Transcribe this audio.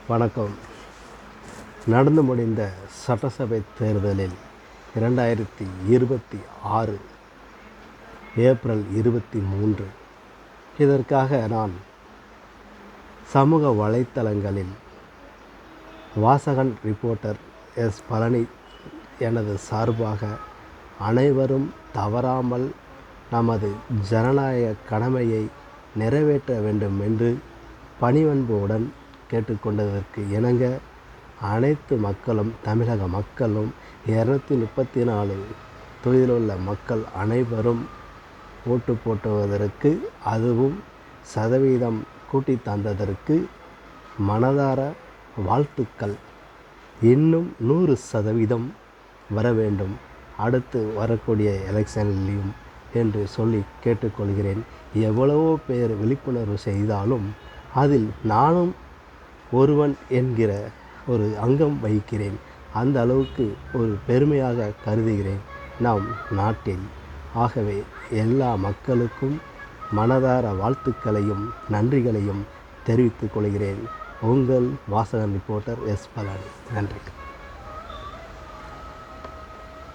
வணக்கம். நடந்து முடிந்த சட்டசபை தேர்தலில் 2026 ஏப்ரல் 23 இதற்காக நான் சமூக வலைத்தளங்களில் வாசகன் ரிப்போர்ட்டர் எஸ். பழனி எனது சார்பாக அனைவரும் தவறாமல் நமது ஜனநாயக கடமையை நிறைவேற்ற வேண்டும் என்று பணிவன்புடன் கேட்டுக்கொண்டதற்கு இணங்க அனைத்து மக்களும், தமிழக மக்களும், 234 தொகுதியில் உள்ள மக்கள் அனைவரும் ஓட்டு போட்டுவதற்கு, அதுவும் சதவீதம் கூட்டி தந்ததற்கு மனதார வாழ்த்துக்கள். இன்னும் 100% வர வேண்டும் அடுத்து வரக்கூடிய எலெக்ஷன்லையும் என்று சொல்லி கேட்டுக்கொள்கிறேன். எவ்வளவோ பேர் விழிப்புணர்வு செய்தாலும் அதில் நானும் ஒருவன் என்கிற ஒரு அங்கம் வகிக்கிறேன். அந்த அளவுக்கு ஒரு பெருமையாக கருதுகிறேன் நம் நாட்டில். ஆகவே எல்லா மக்களுக்கும் மனதார வாழ்த்துக்களையும் நன்றிகளையும் தெரிவித்துக் கொள்கிறேன். உங்கள் வாசகன் ரிப்போர்ட்டர் எஸ். பழனி. நன்றி.